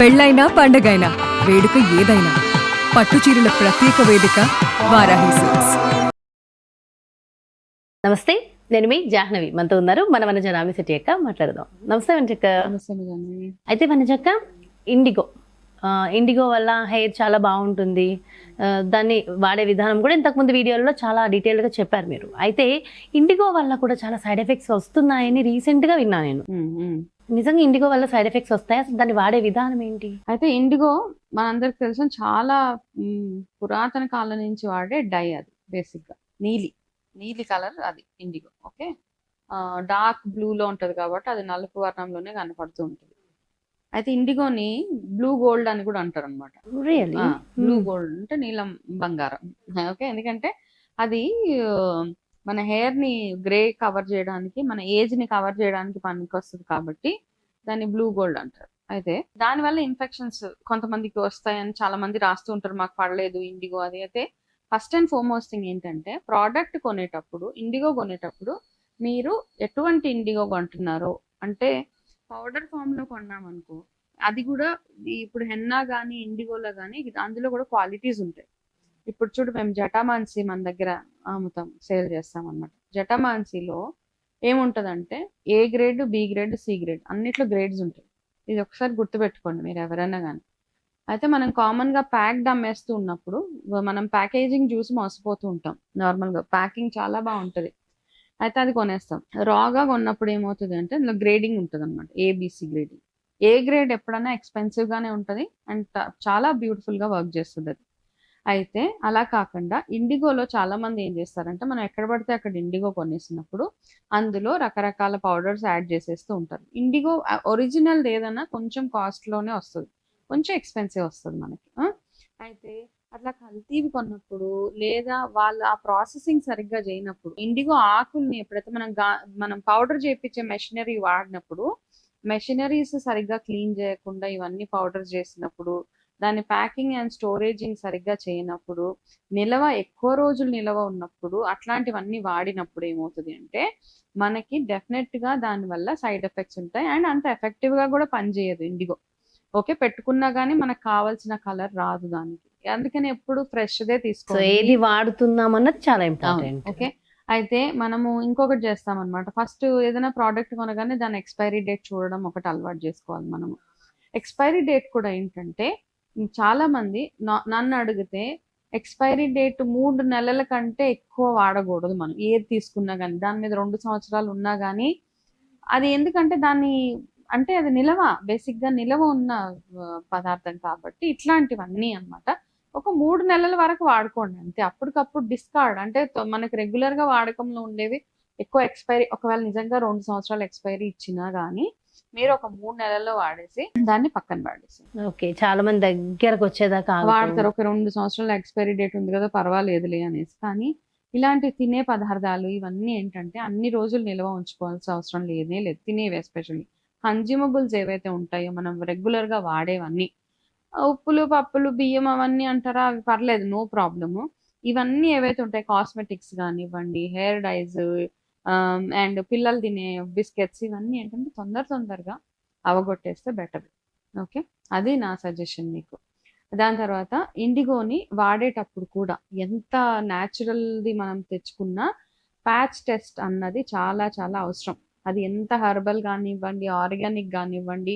పెళ్ళైనా పండగైనా వేడుక ఏదైనా పట్టు చీరల ప్రత్యేక వేదిక వారాహి సిల్క్స్. నమస్తే, నేను మీ జాహ్నవి. మనతో ఉన్నారు మన వనజ రామిశెట్టి అక్క. మాట్లాడదాం. నమస్తే వనజక్క. అయితే వనజక్క, ఇండిగో వల్ల హెయిర్ చాలా బాగుంటుంది. దాన్ని వాడే విధానం కూడా ఇంతకుముందు వీడియోలలో చాలా డీటెయిల్గా చెప్పారు మీరు. అయితే ఇండిగో వల్ల కూడా చాలా సైడ్ ఎఫెక్ట్స్ వస్తున్నాయని రీసెంట్గా విన్నా నేను. నిజంగా ఇండిగో వల్ల సైడ్ ఎఫెక్ట్స్ వస్తాయి? అసలు దాన్ని వాడే విధానం ఏంటి? అయితే ఇండిగో మనందరికి తెలిసిన చాలా పురాతన కాలం నుంచి వాడే డై. అది బేసిక్ గా నీలి కలర్, అది ఇండిగో. ఓకే, డార్క్ బ్లూలో ఉంటది కాబట్టి అది నలుపు వర్ణంలోనే కనపడుతూ ఉంటుంది. అయితే ఇండిగోని బ్లూ గోల్డ్ అని కూడా అంటారు అనమాట. బ్లూ గోల్డ్ అంటే నీలం బంగారం. ఓకే, ఎందుకంటే అది మన హెయిర్ ని గ్రే కవర్ చేయడానికి, మన ఏజ్ ని కవర్ చేయడానికి పనికి వస్తుంది కాబట్టి దాన్ని బ్లూ గోల్డ్ అంటారు. అయితే దానివల్ల ఇన్ఫెక్షన్స్ కొంతమందికి వస్తాయని చాలా మంది రాస్తూ ఉంటారు, మాకు పడలేదు ఇండిగో అది. అయితే ఫస్ట్ అండ్ ఫార్మోస్ట్ థింగ్ ఏంటంటే, ప్రోడక్ట్ కొనేటప్పుడు, ఇండిగో కొనేటప్పుడు మీరు ఎటువంటి ఇండిగో కొంటున్నారో, అంటే పౌడర్ ఫామ్ లో కొన్నామనుకో, అది కూడా ఇప్పుడు హెన్నా కానీ ఇండిగోలో కానీ అందులో కూడా క్వాలిటీస్ ఉంటాయి. ఇప్పుడు చూడు, మేము జటామాన్సీ మన దగ్గర అమ్ముతాం, సేల్ చేస్తాం అనమాట. జటామాన్సీలో ఏముంటదంటే A grade, B grade, C grade, అన్నిట్లో గ్రేడ్స్ ఉంటాయి. ఇది ఒకసారి గుర్తుపెట్టుకోండి మీరు ఎవరైనా కానీ. అయితే మనం కామన్ గా ప్యాక్డ్ అమ్మేస్తూ ఉన్నప్పుడు మనం ప్యాకేజింగ్ చూసి మోసపోతూ ఉంటాం. నార్మల్ గా ప్యాకింగ్ చాలా బాగుంటది, అయితే అది కొనేస్తాం. రాగా కొన్నప్పుడు ఏమవుతుంది అంటే అందులో గ్రేడింగ్ ఉంటుంది అనమాట, ఏబిసి గ్రేడింగ్. ఏ గ్రేడ్ ఎప్పుడైనా ఎక్స్పెన్సివ్ గానే ఉంటుంది అండ్ చాలా బ్యూటిఫుల్ గా వర్క్ చేస్తుంది అది. అయితే అలా కాకుండా ఇండిగోలో చాలా మంది ఏం చేస్తారంటే, మనం ఎక్కడ పడితే అక్కడ ఇండిగో కొనేసినప్పుడు అందులో రకరకాల పౌడర్స్ యాడ్ చేసేస్తూ ఉంటారు. ఇండిగో ఒరిజినల్ ఏదైనా కొంచెం కాస్ట్ లోనే వస్తుంది, కొంచెం ఎక్స్పెన్సివ్ వస్తుంది మనకి. అయితే అట్లా కల్తీవి కొన్నప్పుడు, లేదా వాళ్ళ ఆ ప్రాసెసింగ్ సరిగ్గా చేయనప్పుడు, ఇండిగో ఆకుల్ని ఎప్పుడైతే మనం పౌడర్ చేయించే మెషినరీ వాడినప్పుడు, మెషినరీస్ సరిగ్గా క్లీన్ చేయకుండా ఇవన్నీ పౌడర్ చేసినప్పుడు, దాని ప్యాకింగ్ అండ్ స్టోరేజింగ్ సరిగ్గా చేయనప్పుడు, ఎక్కువ రోజులు నిల్వ ఉన్నప్పుడు, అట్లాంటివన్నీ వాడినప్పుడు ఏమవుతుంది అంటే మనకి డెఫినెట్ గా దానివల్ల సైడ్ ఎఫెక్ట్స్ ఉంటాయి. అండ్ అంత ఎఫెక్టివ్ గా కూడా పనిచేయదు ఇండిగో. ఓకే, పెట్టుకున్నా గానీ మనకు కావాల్సిన కలర్ రాదు దానికి. అందుకని ఎప్పుడు ఫ్రెష్ దే తీసుకోవాలి. ఏది వాడుతున్నాం అన్నది చాలా ఇంపార్టెంట్. ఓకే, అయితే మనము ఇంకొకటి చేస్తాం అనమాట. ఫస్ట్ ఏదైనా ప్రోడక్ట్ కొనగానే దాని ఎక్స్పైరీ డేట్ చూడడం ఒకటి అలవాటు చేసుకోవాలి మనము. ఎక్స్పైరీ డేట్ కూడా ఏంటంటే, చాలా మంది నన్ను అడిగితే ఎక్స్పైరీ డేట్ 3 నెలల కంటే ఎక్కువ వాడకూడదు మనం ఏది తీసుకున్నా కానీ. దాని మీద 2 సంవత్సరాలు ఉన్నా కానీ అది, ఎందుకంటే దాన్ని అంటే అది బేసిక్ గా నిలవ ఉన్న పదార్థం కాబట్టి ఇట్లాంటివన్నీ అన్నమాట. ఒక 3 నెలల వరకు వాడుకోండి అంతే. అప్పటికప్పుడు డిస్కార్డ్, అంటే మనకి రెగ్యులర్ గా వాడకంలో ఉండేవి ఎక్కువ ఎక్స్పైరీ, ఒకవేళ నిజంగా 2 సంవత్సరాలు ఎక్స్పైరీ ఇచ్చినా గానీ మీరు ఒక 3 నెలల్లో వాడేసి దాన్ని పక్కన పడేసి. ఓకే, చాలా మంది దగ్గరకు వచ్చేదాకా వాడతారు. ఒక 2 సంవత్సరాల ఎక్స్పైరీ డేట్ ఉంది కదా, పర్వాలేదులే అనేసి. కానీ ఇలాంటి తినే పదార్థాలు ఇవన్నీ ఏంటంటే అన్ని రోజులు నిల్వ ఉంచుకోవాల్సిన అవసరం లేదు. తినేవి ఎస్పెషల్లీ కన్జ్యూమబుల్స్ ఏవైతే ఉంటాయో, మనం రెగ్యులర్ గా వాడేవన్నీ, ఉప్పులు, పప్పులు, బియ్యం అవన్నీ అంటారా, అవి పర్లేదు, నో ప్రాబ్లము. ఇవన్నీ ఏవైతే ఉంటాయి, కాస్మెటిక్స్ కానివ్వండి, హెయిర్ డైస్ అండ్ పిల్లలు తినే బిస్కెట్స్, ఇవన్నీ ఏంటంటే తొందరగా అవగొట్టేస్తే బెటర్. ఓకే, అది నా సజెషన్ మీకు. దాని తర్వాత ఇండిగోని వాడేటప్పుడు కూడా ఎంత న్యాచురల్ది మనం తెచ్చుకున్నా ప్యాచ్ టెస్ట్ అన్నది చాలా చాలా అవసరం. అది ఎంత హెర్బల్ కానివ్వండి, ఆర్గానిక్ కానివ్వండి,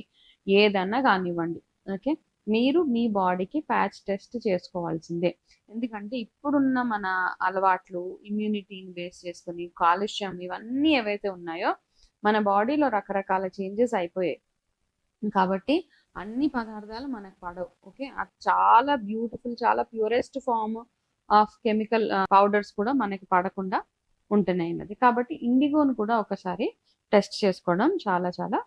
ఏదన్నా కానివ్వండి. ఓకే, మీరు మీ బాడీకి ప్యాచ్ టెస్ట్ చేసుకోవాల్సిందే. ఎందుకంటే ఇప్పుడున్న మన అలవాట్లు, ఇమ్యూనిటీని బేస్ చేసుకుని, కాలుష్యం, ఇవన్నీ ఏవైతే ఉన్నాయో మన బాడీలో రకరకాల చేంజెస్ అయిపోయాయి. కాబట్టి అన్ని పదార్థాలు మనకు పడవు. ఓకే, అది చాలా బ్యూటిఫుల్, చాలా purest form of chemical powders కూడా మనకి పడకుండా ఉంటున్నాయి. కాబట్టి ఇండిగోను కూడా ఒకసారి టెస్ట్ చేసుకోవడం చాలా చాలా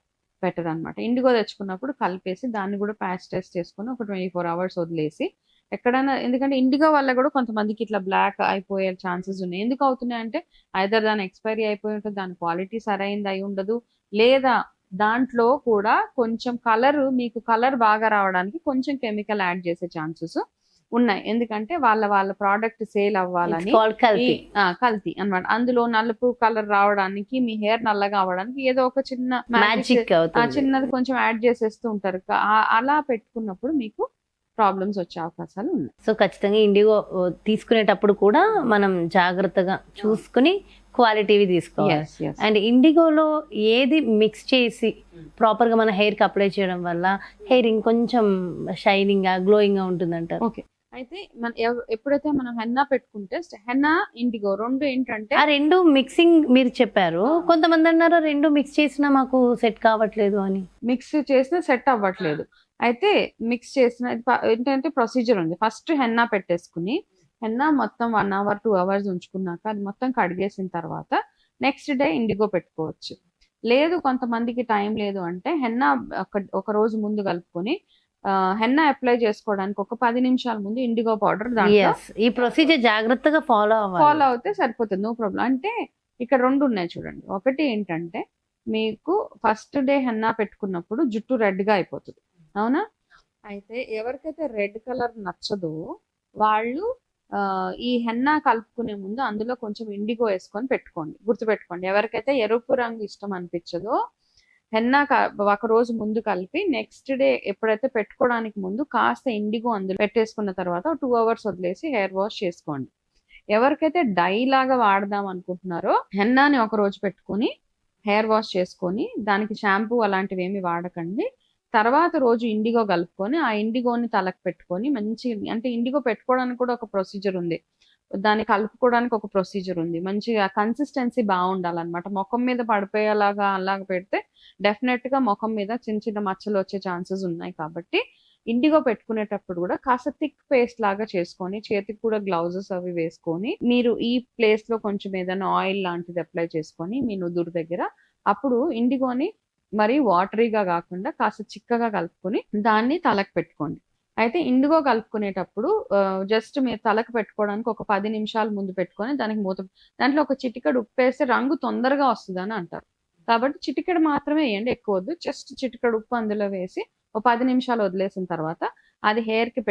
బెటర్ అనమాట. ఇండిగో తెచ్చుకున్నప్పుడు కలిపేసి దాన్ని కూడా ప్యాచ్ టెస్ట్ చేసుకుని ఒక 24 hours వదిలేసి ఎక్కడైనా, ఎందుకంటే ఇండిగో వల్ల కూడా కొంతమందికి ఇట్లా బ్లాక్ అయిపోయే ఛాన్సెస్ ఉన్నాయి. ఎందుకు అవుతున్నాయి అంటే, ఐదర్ దాని ఎక్స్పైరీ అయిపోయి ఉంటుంది, దాని క్వాలిటీ సరైనది అయి ఉండదు, లేదా దాంట్లో కూడా కొంచెం మీకు కలర్ బాగా రావడానికి కొంచెం కెమికల్ యాడ్ చేసే ఛాన్సెస్ ఉన్నాయి. ఎందుకంటే వాళ్ళ ప్రోడక్ట్ సేల్ అవ్వాలని కల్తీ. కల్తీ అన్నమాట. అందులో నలుపు కలర్ రావడానికి, మీ హెయిర్ నల్లగా అవ్వడానికి ఏదో ఒక చిన్న మ్యాజిక్ అవుతుంది. చిన్నది కొంచెం యాడ్ చేసేస్తూ ఉంటారు. అలా పెట్టుకున్నప్పుడు మీకు ప్రాబ్లమ్స్ వచ్చే అవకాశాలు ఉన్నాయి. సో ఖచ్చితంగా ఇండిగో తీసుకునేటప్పుడు కూడా మనం జాగ్రత్తగా చూసుకుని క్వాలిటీవి తీసుకోవాలి. Yes, yes. అండ్ ఇండిగోలో ఏది మిక్స్ చేసి ప్రాపర్ గా మన హెయిర్ కి అప్లై చేయడం వల్ల హెయిర్ ఇంకొంచెం షైనింగ్ గా గ్లోయింగ్ గా ఉంటుందంటారు. ఓకే, అయితే ఎప్పుడైతే మనం హెన్నా పెట్టుకుంటే హెన్నా ఇండిగో రెండు ఏంటంటే ఆ రెండు మిక్సింగ్ మీరు చెప్పారు, కొంతమంది అన్నారు రెండు మిక్స్ చేసినా మాకు సెట్ కావట్లేదు అని. మిక్స్ చేసినా సెట్ అవ్వట్లేదు. అయితే మిక్స్ చేసిన ఏంటంటే ప్రొసీజర్ ఉంది. ఫస్ట్ హెన్నా పెట్టేసుకుని హెన్నా మొత్తం 1 hour 2 hours ఉంచుకున్నాక అది మొత్తం కడిగేసిన తర్వాత నెక్స్ట్ డే ఇండిగో పెట్టుకోవచ్చు. లేదు కొంతమందికి టైం లేదు అంటే హెన్నా ఒక రోజు ముందు కలుపుకొని హెన్నా అప్లై చేసుకోవడానికి ఒక 10 నిమిషాల ముందు ఇండిగో పౌడర్ ఈ ప్రొసీజర్ జాగ్రత్తగా ఫాలో అవుతే సరిపోతుంది, నో ప్రాబ్లం. అంటే ఇక్కడ రెండు ఉన్నాయి చూడండి. ఒకటి ఏంటంటే మీకు ఫస్ట్ డే హెన్నా పెట్టుకున్నప్పుడు జుట్టు రెడ్ గా అయిపోతుంది, అవునా? అయితే ఎవరికైతే రెడ్ కలర్ నచ్చదో వాళ్ళు ఈ హెన్నా కలుపుకునే ముందు అందులో కొంచెం ఇండిగో వేసుకొని పెట్టుకోండి. గుర్తుపెట్టుకోండి, ఎవరికైతే ఎరుపు రంగు ఇష్టం అనిపించదో హెన్నా ఒక రోజు ముందు కలిపి నెక్స్ట్ డే ఎప్పుడైతే పెట్టుకోవడానికి ముందు కాస్త ఇండిగో అందులో పెట్టేసుకున్న తర్వాత 2 hours వదిలేసి హెయిర్ వాష్ చేసుకోండి. ఎవరికైతే డై లాగా వాడదాం అనుకుంటున్నారో హెన్నాని ఒక రోజు పెట్టుకొని హెయిర్ వాష్ చేసుకొని దానికి షాంపూ అలాంటివి ఏమి వాడకండి. తర్వాత రోజు ఇండిగో కలుపుకొని ఆ ఇండిగోని తలకు పెట్టుకొని మంచి, అంటే ఇండిగో పెట్టుకోవడానికి కూడా ఒక ప్రొసీజర్ ఉంది, దాన్ని కలుపుకోవడానికి ఒక ప్రొసీజర్ ఉంది. మంచిగా కన్సిస్టెన్సీ బాగుండాలన్నమాట. ముఖం మీద పడిపోయేలాగా అలాగ పెడితే డెఫినెట్ గా ముఖం మీద చిన్న చిన్న మచ్చలు వచ్చే ఛాన్సెస్ ఉన్నాయి. కాబట్టి ఇండిగో పెట్టుకునేటప్పుడు కూడా కాస్త థిక్ పేస్ట్ లాగా చేసుకొని చేతికి కూడా గ్లౌజెస్ అవి వేసుకొని మీరు ఈ ప్లేస్ లో కొంచెం ఏదైనా ఆయిల్ లాంటిది అప్లై చేసుకొని మీ నుదురు దగ్గర అప్పుడు ఇండిగోని మరి వాటరీగా కాకుండా కాస్త చిక్కగా కలుపుకొని దాన్ని తలకు పెట్టుకోండి. అయితే ఇండిగో కలుపుకునేటప్పుడు జస్ట్ మీరు తలకు పెట్టుకోవడానికి ఒక 10 నిమిషాల ముందు పెట్టుకొని దానికి దాంట్లో ఒక చిటికెడు ఉప్పు వేస్తే రంగు తొందరగా వస్తుంది అని అంటారు. కాబట్టి చిటికెడు మాత్రమే వేయండి, ఎక్కువ వద్దు. జస్ట్ చిటికెడు ఉప్పు అందులో వేసి ఒక 10 నిమిషాలు వదిలేసిన తర్వాత అది హెయిర్ కి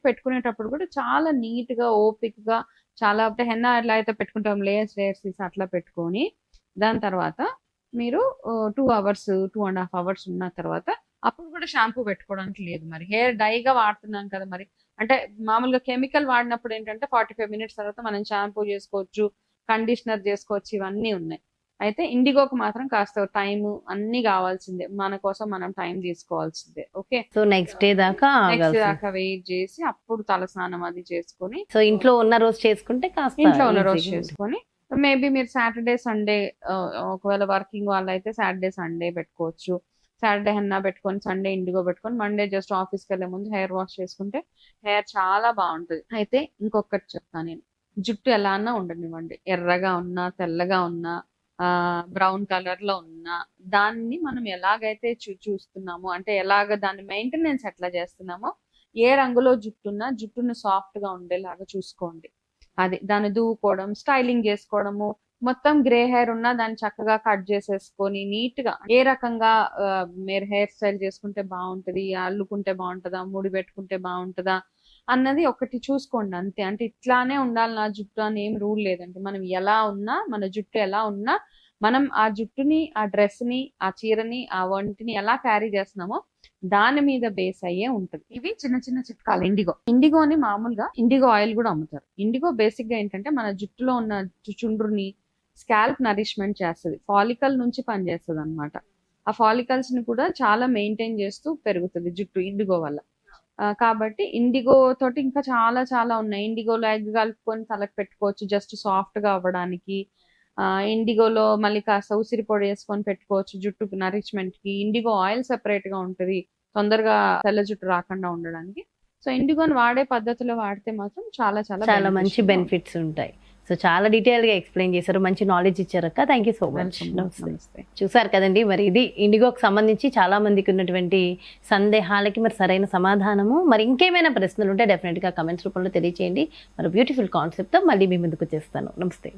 పెట్టుకునేటప్పుడు కూడా చాలా నీట్ గా ఓపిక్ గా చాలా హెన్నా ఎట్లా అయితే పెట్టుకుంటాం లేయర్స్ తీసి అట్లా పెట్టుకొని దాని తర్వాత మీరు 2 hours 2.5 hours ఉన్న తర్వాత అప్పుడు కూడా షాంపూ పెట్టుకోవడానికి లేదు. మరి హెయిర్ డైగా వాడుతున్నాం కదా, మరి అంటే మామూలుగా కెమికల్ వాడినప్పుడు ఏంటంటే 45 minutes తర్వాత మనం షాంపూ చేసుకోవచ్చు, కండిషనర్ చేసుకోవచ్చు, ఇవన్నీ ఉన్నాయి. అయితే ఇండిగోకి మాత్రం కాస్త టైం అన్ని కావాల్సిందే, మన కోసం మనం టైం తీసుకోవాల్సిందే. ఓకే, సో నెక్స్ట్ డే దాకా వెయిట్ చేసి అప్పుడు తలస్నానం అది చేసుకొని సో ఇంట్లో ఉన్న రోజు చేసుకుంటే కాస్త ఇంట్లో ఉన్న రోజు చేసుకొని మేబీ మీరు సాటర్డే సండే ఒకవేళ వర్కింగ్ వాళ్ళు అయితే సాటర్డే సండే పెట్టుకోవచ్చు. సాటర్డే హెన్నా పెట్టుకొని సండే ఇండిగో పెట్టుకొని మండే జస్ట్ ఆఫీస్కి వెళ్ళే ముందు హెయిర్ వాష్ చేసుకుంటే హెయిర్ చాలా బాగుంటుంది. అయితే ఇంకొకటి చెప్తాను నేను, జుట్టు ఎలా అన్నా ఉండనివ్వండి, ఎర్రగా ఉన్నా తెల్లగా ఉన్నా బ్రౌన్ కలర్ లో ఉన్నా దాన్ని మనం ఎలాగైతే చూస్తున్నామో, అంటే ఎలాగ దాన్ని మెయింటెనెన్స్ ఎట్లా చేస్తున్నామో, ఏ రంగులో జుట్టున్నా జుట్టును సాఫ్ట్ గా ఉండేలాగా చూసుకోండి. అది దాన్ని దువ్వుకోవడం, స్టైలింగ్ చేసుకోవడము, మొత్తం గ్రే హెయిర్ ఉన్నా దాన్ని చక్కగా కట్ చేసేసుకొని నీట్ గా ఏ రకంగా మీరు హెయిర్ స్టైల్ చేసుకుంటే బాగుంటది, అల్లుకుంటే బాగుంటుందా, ముడి పెట్టుకుంటే బాగుంటుందా అన్నది ఒకటి చూసుకోండి అంతే. అంటే ఇట్లానే ఉండాలి నా జుట్టు అని ఏం రూల్ లేదండి. మనం ఎలా ఉన్నా, మన జుట్టు ఎలా ఉన్నా మనం ఆ జుట్టుని, ఆ డ్రెస్ ని, ఆ చీరని, ఆ వంటిని ఎలా క్యారీ చేస్తున్నామో దాని మీద బేస్ అయ్యే ఉంటుంది. ఇవి చిన్న చిన్న చిట్కాలు. ఇండిగోని మామూలుగా ఇండిగో ఆయిల్ కూడా అమ్ముతారు. ఇండిగో బేసిక్ గా ఏంటంటే మన జుట్టులో ఉన్న చుండ్రుని, స్కాల్ప్ నరిష్మెంట్ చేస్తుంది, ఫాలికల్ నుంచి పనిచేస్తుంది అనమాట. ఆ ఫాలికల్స్ ని కూడా చాలా మెయింటైన్ చేస్తూ పెరుగుతుంది జుట్టు ఇండిగో వల్ల. కాబట్టి ఇండిగో తోటి ఇంకా చాలా చాలా ఉన్నాయి. ఇండిగోలో ఎగ్ కలుపుకొని తలకు పెట్టుకోవచ్చు జస్ట్ సాఫ్ట్ గా అవ్వడానికి. ఇండిగోలో మళ్ళీ కాస్త ఉసిరి పొడి వేసుకొని పెట్టుకోవచ్చు జుట్టుకు నరిష్మెంట్ కి. ఇండిగో ఆయిల్ సెపరేట్ గా ఉంటుంది తొందరగా తెల్ల జుట్టు రాకుండా ఉండడానికి. సో ఇండిగోని వాడే పద్ధతిలో వాడితే మాత్రం చాలా చాలా చాలా మంచి బెనిఫిట్స్ ఉంటాయి. సో చాలా డీటెయిల్ గా ఎక్స్ప్లెయిన్ చేశారు, మంచి నాలెడ్జ్ ఇచ్చారు అక్క. Thank you so much. చూసారు కదండి, మరి ఇది ఇండిగోకి సంబంధించి చాలా మందికి ఉన్నటువంటి సందేహాలకి మరి సరైన సమాధానము. మరి ఇంకేమైనా ప్రశ్నలు ఉంటే డెఫినెట్ గా కమెంట్స్ రూపంలో తెలియచేయండి. మరి బ్యూటిఫుల్ కాన్సెప్ట్ తో మళ్ళీ మీ ముందుకు చేస్తాను. నమస్తే.